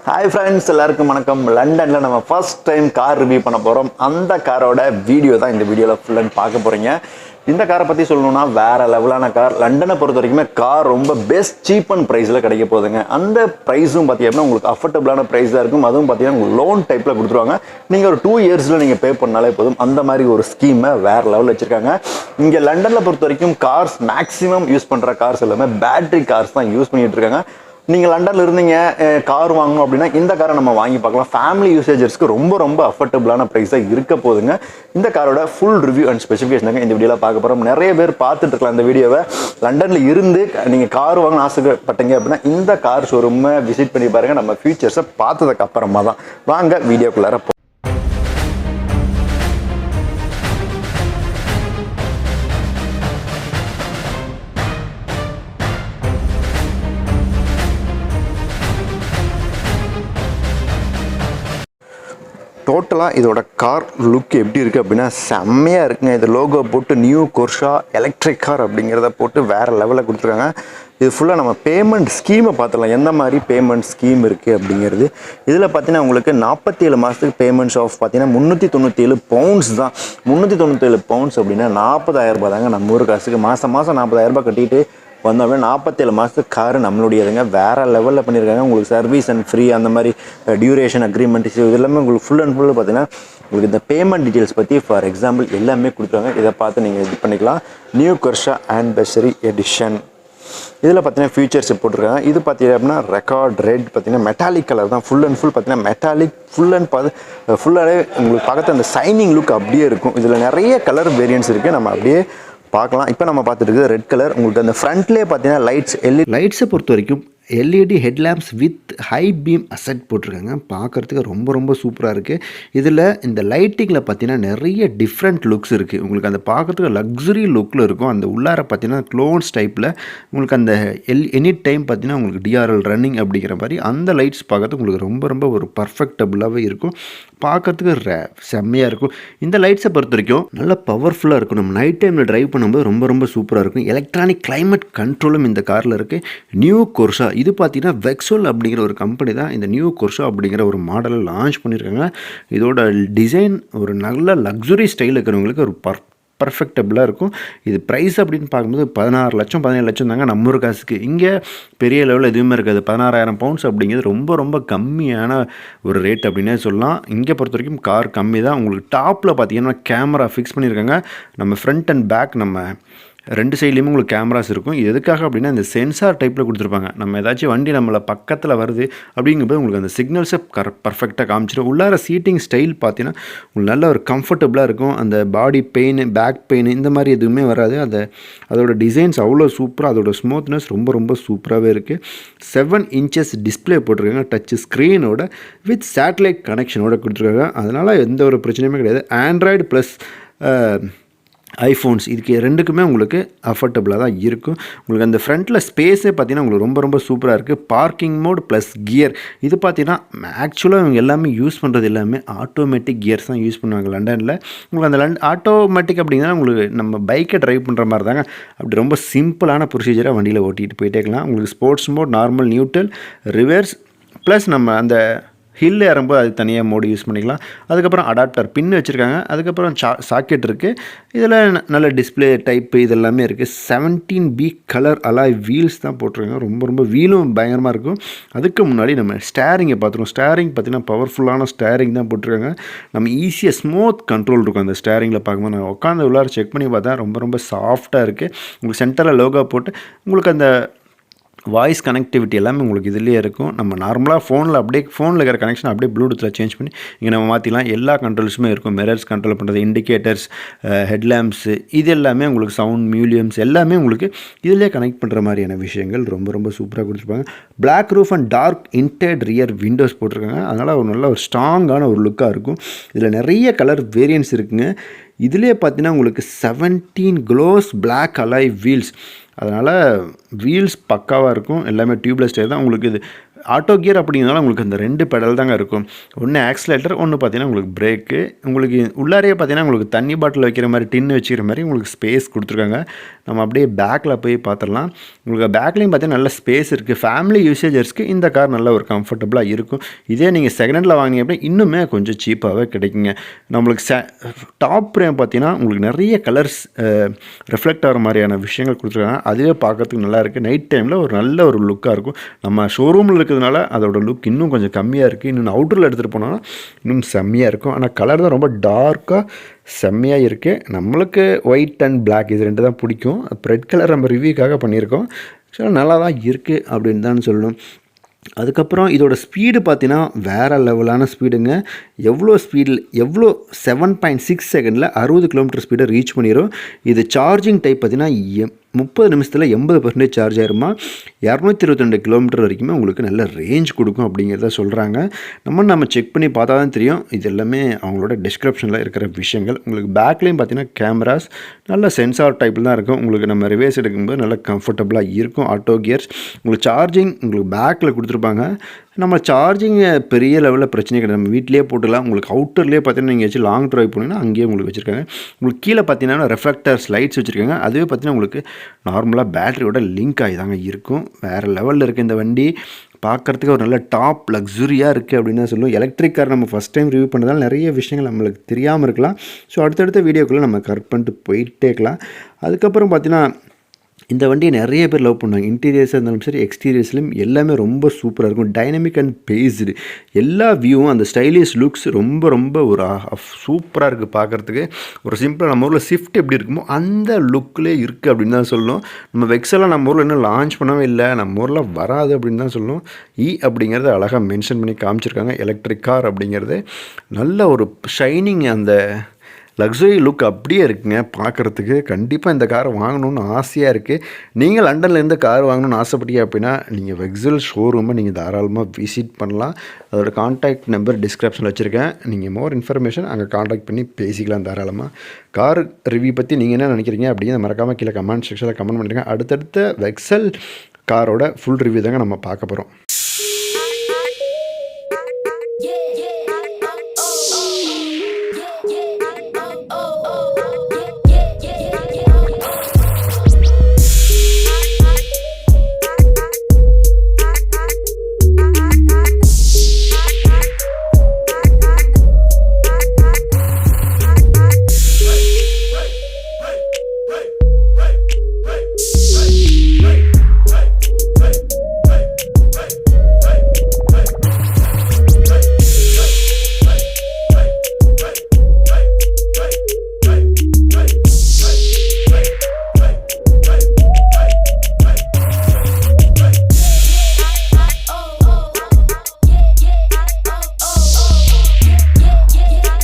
Hi friends, எல்லாருக்கும் வணக்கம். லண்டனில் நம்ம ஃபர்ஸ்ட் டைம் கார் ரிவ்யூ பண்ண போகிறோம். அந்த காரோட வீடியோ தான் இந்த வீடியோவில் ஃபுல் அண்ட் பார்க்க போகிறீங்க. இந்த காரை பற்றி சொல்லணும்னா வேறு லெவலான கார். லண்டனை பொறுத்த வரைக்குமே கார் ரொம்ப பெஸ்ட் சீப் அண்ட் ப்ரைஸில் கிடைக்க போகுதுங்க. அந்த ப்ரைஸும் பார்த்தீங்கன்னா உங்களுக்கு அஃபோர்டபுளான ப்ரைஸாக இருக்கும். அதுவும் பார்த்தீங்கன்னா உங்களுக்கு லோன் டைப்பில் கொடுத்துருவாங்க. நீங்கள் ஒரு 2 இயர்ஸில் நீங்கள் பே பண்ணாலே போதும். அந்த மாதிரி ஒரு ஸ்கீமை வேறு லெவலில் வச்சுருக்காங்க. இங்கே லண்டனில் பொறுத்த வரைக்கும் கார்ஸ் மேக்ஸிமம் யூஸ் பண்ணுற கார்ஸ் எல்லாமே பேட்டரி கார்ஸ் தான் யூஸ் பண்ணிகிட்டு இருக்காங்க. நீங்கள் லண்டனில் இருந்தீங்க, கார் வாங்கணும் அப்படின்னா இந்த காரை நம்ம வாங்கி பார்க்கலாம். ஃபேமிலி யூசேஜர்ஸ்க்கு ரொம்ப அஃபோர்டபுளான ப்ரைஸாக இருக்க போதுங்க. இந்த காரோட ஃபுல் ரிவ்யூ அண்ட் ஸ்பெசிஃபிகேஷன் இந்த வீடியோவில் பார்க்க போகிறோம். நிறைய பேர் பார்த்துட்டு இருக்கலாம் இந்த வீடியோவை. லண்டனில் இருந்து நீங்கள் கார் வாங்கணும்னு ஆசைப்பட்டீங்க அப்படின்னா இந்த கார் ஷோரூமை விசிட் பண்ணி பாருங்கள். நம்ம ஃபியூச்சர்ஸை பார்த்ததுக்கு அப்புறமா தான் வாங்க வீடியோக்குள்ளார. டோட்டலாக இதோட கார் லுக் எப்படி இருக்குது அப்படின்னா செம்மையாக இருக்குங்க. இது லோகோ போட்டு நியூ கோர்ஷா எலக்ட்ரிக் கார் அப்படிங்கிறத போட்டு வேறு லெவலில் கொடுத்துருக்காங்க. இது ஃபுல்லாக நம்ம பேமெண்ட் ஸ்கீமை பார்த்துக்கலாம், எந்த மாதிரி பேமெண்ட் ஸ்கீம் இருக்குது அப்படிங்கிறது. இதில் பார்த்தீங்கன்னா உங்களுக்கு 47 மாதத்துக்கு பேமெண்ட்ஸ் ஆஃப் பார்த்தீங்கன்னா 397 பவுண்ட்ஸ் தான். 397 பவுண்ட்ஸ் அப்படின்னா 40,000 ரூபாய் தாங்க நம்ம ஊர் காசுக்கு. மாதம் 40,000 ரூபாய் கட்டிட்டு வந்தோடனே 47 மாதத்துக்கு காரு நம்மளுடையதுங்க. வேறு லெவலில் பண்ணியிருக்காங்க. உங்களுக்கு சர்வீஸ் அண்ட் ஃப்ரீ அந்த மாதிரி டியூரேஷன் அக்ரிமெண்ட் இது எல்லாமே உங்களுக்கு ஃபுல் அண்ட் ஃபுல் பார்த்தீங்கன்னா உங்களுக்கு இந்த பேமெண்ட் டீட்டெயில்ஸ் பற்றி ஃபார் எக்ஸாம்பிள் எல்லாமே கொடுத்துருவாங்க. இதை பார்த்து நீங்கள் இது பண்ணிக்கலாம். நியூ கோர்ஷா ஆனிவர்சரி எடிஷன் இதில் பார்த்தீங்கன்னா ஃபீச்சர்ஸ் போட்டிருக்காங்க. இது பார்த்தீங்க அப்படின்னா ரெக்கார்ட் ரெட் பார்த்தீங்கன்னா மெட்டாலிக் கலர் தான். ஃபுல் அண்ட் ஃபுல் பார்த்தீங்கன்னா மெட்டாலிக் ஃபுல்லாகவே உங்களுக்கு பார்க்க அந்த சைனிங் லுக் அப்படியே இருக்கும். இதில் நிறைய கலர் வேரியன்ட்ஸ் இருக்குது, நம்ம அப்படியே பார்க்கலாம். இப்போ நம்ம பார்த்துட்டு இருக்குது ரெட் கலர். உங்களுக்கு அந்த ஃப்ரண்ட்லேயே பார்த்தீங்கன்னா லைட்ஸை பொறுத்த வரைக்கும் LED headlamps with high beam அசெட் போட்டிருக்காங்க. பார்க்குறதுக்கு ரொம்ப சூப்பராக இருக்குது. இதில் இந்த லைட்டிங்கில் பார்த்தீங்கன்னா நிறைய டிஃப்ரெண்ட் லுக்ஸ் இருக்குது. உங்களுக்கு அந்த பார்க்குறதுக்கு லக்ஸுரி லுக்கில் இருக்கும். அந்த உள்ளார பார்த்தீங்கன்னா க்ளோன்ஸ் டைப்பில் உங்களுக்கு அந்த எனி டைம் பார்த்தீங்கன்னா உங்களுக்கு டிஆர்எல் ரன்னிங் அப்படிங்கிற மாதிரி அந்த லைட்ஸ் பார்க்குறதுக்கு உங்களுக்கு ரொம்ப ஒரு பர்ஃபெக்டபுளாகவே இருக்கும். பார்க்கறதுக்கு செம்மையாக இருக்கும். இந்த லைட்ஸை பொறுத்த வரைக்கும் நல்ல பவர்ஃபுல்லாக இருக்கும். நம்ம நைட் டைமில் ட்ரைவ் பண்ணும்போது ரொம்ப சூப்பராக இருக்கும். எலக்ட்ரானிக் கிளைமேட் கண்ட்ரோலும் இந்த காரில் இருக்குது. நியூ கோர்சா இது பார்த்தீங்கன்னா வெக்ஸால் அப்படிங்கிற ஒரு கம்பெனி தான் இந்த நியூ கோர்சா அப்படிங்கிற ஒரு மாடலை லான்ச் பண்ணியிருக்காங்க. இதோட டிசைன் ஒரு நல்ல லக்ஸுரி ஸ்டைல் இருக்கிறவங்களுக்கு ஒரு பர்ஃபெக்டபுளாக இருக்கும். இது ப்ரைஸ் அப்படின்னு பார்க்கும்போது 16 லட்சம் 17 லட்சம் தாங்க நம்ம ஒரு காசுக்கு. இங்கே பெரிய லெவலில் எதுவுமே இருக்காது. 16,000 பவுண்ட்ஸ் அப்படிங்கிறது ரொம்ப கம்மியான ஒரு ரேட் அப்படின்னே சொல்லலாம். இங்கே பொறுத்த வரைக்கும் கார் கம்மி தான். உங்களுக்கு டாப்பில் பார்த்தீங்கன்னா கேமரா ஃபிக்ஸ் பண்ணியிருக்காங்க. நம்ம ஃப்ரண்ட் அண்ட் பேக் நம்ம 2 சைட்லேயுமே உங்களுக்கு கேமராஸ் இருக்கும். இது எதுக்காக அப்படின்னா இந்த சென்சார் டைப்பில் கொடுத்துருப்பாங்க. நம்ம ஏதாச்சும் வண்டி நம்மளை பக்கத்தில் வருது அப்படிங்கும்போது உங்களுக்கு அந்த சிக்னல்ஸை பர்ஃபெக்டாக காமிச்சிடும். உள்ளார சீட்டிங் ஸ்டைல் பார்த்தீங்கன்னா உங்களுக்கு நல்ல ஒரு கம்ஃபர்டபுளாக இருக்கும். அந்த பாடி பெயின், பேக் பெயின் இந்த மாதிரி எதுவுமே வராது. அதோட டிசைன்ஸ் அவ்வளோ சூப்பராக, அதோட ஸ்மூத்னஸ் ரொம்ப சூப்பராகவே இருக்குது. 7 இன்ச்சஸ் டிஸ்பிளே போட்டிருக்காங்க. டச் ஸ்க்ரீனோட வித் சேட்டலைட் கனெக்ஷனோட கொடுத்துருக்காங்க. அதனால் எந்த ஒரு பிரச்சனையுமே கிடையாது. ஆண்ட்ராய்டு ப்ளஸ் ஐஃபோன்ஸ் இதுக்கு ரெண்டுக்குமே உங்களுக்கு அஃபோர்டபுளாக தான் இருக்கும். உங்களுக்கு அந்த ஃப்ரண்ட்டில் ஸ்பேஸே பார்த்தீங்கன்னா உங்களுக்கு ரொம்ப சூப்பராக இருக்குது. பார்க்கிங் மோட் ப்ளஸ் கியர் இது பார்த்தீங்கன்னா ஆக்சுவலாக இவங்க எல்லாமே யூஸ் பண்ணுறது எல்லாமே ஆட்டோமேட்டிக் கியர்ஸ் தான் யூஸ் பண்ணுவாங்க லண்டனில். உங்களுக்கு அந்த ஆட்டோமேட்டிக் அப்படிங்கிறத உங்களுக்கு நம்ம பைக்கை ட்ரைவ் பண்ணுற மாதிரி தாங்க. அப்படி ரொம்ப சிம்பிளான ப்ரொசீஜராக வண்டியில் ஓட்டிகிட்டு போயிட்டே இருக்கலாம். உங்களுக்கு sports mode, normal, neutral, reverse plus நம்ம அந்த ஹில் ஏறும்போது அது தனியாக மோடு யூஸ் பண்ணிக்கலாம். அதுக்கப்புறம் அடாப்டர் பின் வச்சுருக்காங்க. அதுக்கப்புறம் சாக்கெட் இருக்குது. இதில் நல்ல டிஸ்பிளே டைப்பு இதெல்லாமே இருக்குது. 17B கலர் அலாய் வீல்ஸ் தான் போட்டிருக்காங்க. ரொம்ப வீலும் பயங்கரமாக இருக்கும். அதுக்கு முன்னாடி நம்ம ஸ்டேரிங்கை பார்த்துருவோம். ஸ்டேரிங் பார்த்திங்கன்னா பவர்ஃபுல்லான ஸ்டேரிங் தான் போட்டிருக்காங்க. நம்ம ஈஸியாக ஸ்மூத் கண்ட்ரோல் இருக்கும் அந்த ஸ்டேரிங்கில் பார்க்கும்போது. நான் உட்காந்து உள்ளார செக் பண்ணி பார்த்தா ரொம்ப சாஃப்டாக இருக்குது. உங்களுக்கு சென்டரில் லோகோ போட்டு உங்களுக்கு அந்த வாய்ஸ் கனெக்டிவிட்டி எல்லாமே உங்களுக்கு இதிலே இருக்கும். நம்ம நார்மலாக ஃபோனில் இருக்கிற கனெக்ஷன் அப்படியே ப்ளூடூத்தில் சேஞ்ச் பண்ணி இங்கே நம்ம மாற்றிக்கலாம். எல்லா கண்ட்ரோல்ஸுமே இருக்கும். மிரர்ஸ் கண்ட்ரோல் பண்ணுறது, இண்டிகேட்டர்ஸ், ஹெட்லாம்ப்ஸு இது எல்லாமே உங்களுக்கு சவுண்ட் மியூசியம்ஸ் எல்லாமே உங்களுக்கு இதிலே கனெக்ட் பண்ணுற மாதிரியான விஷயங்கள் ரொம்ப சூப்பராக கொடுத்துருப்பாங்க. Black roof and dark tinted rear windows போட்டிருக்காங்க. அதனால் ஒரு நல்ல ஒரு ஸ்ட்ராங்கான ஒரு லுக்காக இருக்கும். இதில் நிறைய கலர் வேரியன்ட்ஸ் இருக்குங்க. இதிலே பார்த்தீங்கன்னா உங்களுக்கு 17 க்ளோஸ் பிளாக் அலாய் வீல்ஸ். அதனால் வீல்ஸ் பக்காவாக இருக்கும். எல்லாமே டியூப்லெஸ் டயர் தான். உங்களுக்கு இது ஆட்டோ கியர் அப்படிங்கிறதுனால உங்களுக்கு இந்த 2 பெடல் தாங்க இருக்கும். ஒன்று ஆக்ஸிலேட்டர், ஒன்று பார்த்தீங்கன்னா உங்களுக்கு பிரேக்கு. உங்களுக்கு உள்ளாரையே பார்த்தீங்கன்னா உங்களுக்கு தண்ணி பாட்டில் வைக்கிற மாதிரி, டின்னு வச்சுக்கிற மாதிரி உங்களுக்கு ஸ்பேஸ் கொடுத்துருக்காங்க. நம்ம அப்படியே பேக்கில் போய் பார்த்துடலாம். உங்களுக்கு பேக்லேயும் பார்த்தீங்கன்னா நல்ல ஸ்பேஸ் இருக்குது. ஃபேமிலி யூசேஜர்ஸ்க்கு இந்த கார் நல்ல ஒரு கம்ஃபர்டபுளாக இருக்கும். இதே நீங்கள் செகண்ட் ஹேண்டில் வாங்கினீங்க அப்படின்னா இன்னுமே கொஞ்சம் சீப்பாகவே கிடைக்குங்க. நம்மளுக்கு டாப் ஃப்ரேம் பார்த்தீங்கன்னா உங்களுக்கு நிறைய கலர்ஸ் ரிஃப்ளெக்ட் ஆகிற மாதிரியான விஷயங்கள் கொடுத்துருக்காங்க. அதுவே பார்க்கறதுக்கு நல்லாயிருக்கு. நைட் டைமில் ஒரு நல்ல ஒரு லுக்காக இருக்கும். நம்ம ஷோரூமில் இருக்கிறதுனால அதோட லுக் இன்னும் கொஞ்சம் கம்மியாக இருக்குது. இன்னும் அவுட்டரில் எடுத்துகிட்டு போனோன்னா இன்னும் செம்மையாக இருக்கும். ஆனால் கலர் தான் ரொம்ப டார்க்காக செம்மையாக இருக்குது. நம்மளுக்கு ஒயிட் அண்ட் பிளாக் இது 2 தான் பிடிக்கும். ரெட் கலர் நம்ம ரிவ்யூக்காக பண்ணியிருக்கோம். ஸோ நல்லா தான் இருக்குது அப்படின்னு தான் சொல்லணும். அதுக்கப்புறம் இதோட ஸ்பீடு பார்த்தீங்கன்னா வேறு லெவலான ஸ்பீடுங்க. எவ்வளோ 7.6 செகண்டில் 60 கிலோமீட்டர் ஸ்பீடை ரீச் பண்ணிடும். இது சார்ஜிங் டைப் பார்த்தீங்கன்னா 30 நிமிஷத்தில் 80% சார்ஜ் ஆயிருமா. 222 கிலோமீட்டர் வரைக்குமே உங்களுக்கு நல்ல ரேஞ்ச் கொடுக்கும் அப்படிங்கிறத சொல்கிறாங்க. நம்ம செக் பண்ணி பார்த்தா தான் தெரியும். இது எல்லாமே அவங்களோட டிஸ்கிரிப்ஷனில் இருக்கிற விஷயங்கள். உங்களுக்கு பேக்லேயும் பார்த்தீங்கன்னா கேமராஸ் நல்ல சென்சார் டைப்பில் தான் இருக்கும். உங்களுக்கு நம்ம ரிவேஸ் எடுக்கும்போது நல்ல கம்ஃபர்டபுளாக இருக்கும். ஆட்டோ கியர்ஸ் உங்களுக்கு சார்ஜிங் உங்களுக்கு பேக்கில் கொடுத்துருப்பாங்க. நம்ம சார்ஜிங் பெரிய லெவலில் பிரச்சனை கிடையாது. நம்ம வீட்டிலேயே போட்டுக்கலாம். உங்களுக்கு அவுட்டர்லேயே பார்த்தீங்கன்னா நீங்கள் வச்சு லாங் ட்ரைவ் போனீங்கன்னா அங்கேயே உங்களுக்கு வச்சுருக்காங்க. உங்களுக்கு கீழே பார்த்தீங்கன்னா ரெஃப்ளெக்டர்ஸ் லைட்ஸ் வச்சுருக்காங்க. அதுவே பார்த்தீங்கன்னா உங்களுக்கு நார்மலாக பேட்டரியோட லிங்க் ஆகி தாங்க இருக்கும். வேறு லெவலில் இருக்குது இந்த வண்டி. பார்க்குறதுக்கு ஒரு நல்ல டாப் லக்ஸுரியாக இருக்குது அப்படின்னு தான் சொல்லுவோம். எலக்ட்ரிக் கார் நம்ம ஃபஸ்ட் டைம் ரிவ்யூ பண்ணதால் நிறைய விஷயங்கள் நம்மளுக்கு தெரியாமல் இருக்கலாம். ஸோ அடுத்தடுத்த வீடியோக்குள்ளே நம்ம கரெக்ட் பண்ணிட்டு போயிட்டே இருக்கலாம். அதுக்கப்புறம் பார்த்தீங்கன்னா இந்த வண்டியை நிறைய பேர் லவ் பண்ணுவாங்க. இன்டீரியர்ஸாக இருந்தாலும் சரி, எக்ஸ்டீரியர்ஸ்லையும் எல்லாமே ரொம்ப சூப்பராக இருக்கும். டைனமிக் அண்ட் பேஸ்டு எல்லா வியூவும் அந்த ஸ்டைலிஷ் லுக்ஸ் ரொம்ப ஒரு சூப்பராக இருக்குது பார்க்குறதுக்கு. ஒரு சிம்பிளாக நம்ம ஊரில் ஸ்விஃப்ட் எப்படி இருக்குமோ அந்த லுக்லேயே இருக்குது அப்படின்னு தான் சொல்லணும். நம்ம வெக்ஸெல்லாம் நம்ம ஊரில் இன்னும் லான்ச் பண்ணவே இல்லை, நம்ம ஊரில் வராது அப்படின்னு தான் சொல்லணும். அப்படிங்கிறத அழகாக மென்ஷன் பண்ணி காமிச்சிருக்காங்க. எலக்ட்ரிக் கார் அப்படிங்கிறது நல்ல ஒரு ஷைனிங், அந்த லக்ஸரி லுக் அப்படியே இருக்குங்க பார்க்குறதுக்கு. கண்டிப்பாக இந்த காரை வாங்கணுன்னு ஆசையாக இருக்குது. நீங்கள் லண்டன்லேருந்து கார் வாங்கணுன்னு ஆசைப்பட்டீங்க அப்படின்னா நீங்கள் வெக்ஸல் ஷோரூமை நீங்கள் தாராளமாக விசிட் பண்ணலாம். அதோட கான்டாக்ட் நம்பர் டிஸ்கிரிப்ஷனில் வச்சுருக்கேன். நீங்கள் மோர் இன்ஃபர்மேஷன் அங்கே கான்டாக்ட் பண்ணி பேசிக்கலாம் தாராளமாக. கார் ரிவ்யூ பற்றி நீங்கள் என்ன நினைக்கிறீங்க அப்படிங்கிறத மறக்காமல் கீழே கமெண்ட் செக்ஷனில் கமெண்ட் பண்ணிடுங்க. அடுத்தடுத்த வெக்ஸல் காரோட ஃபுல் ரிவ்யூ தாங்க நம்ம பார்க்க போகிறோம்.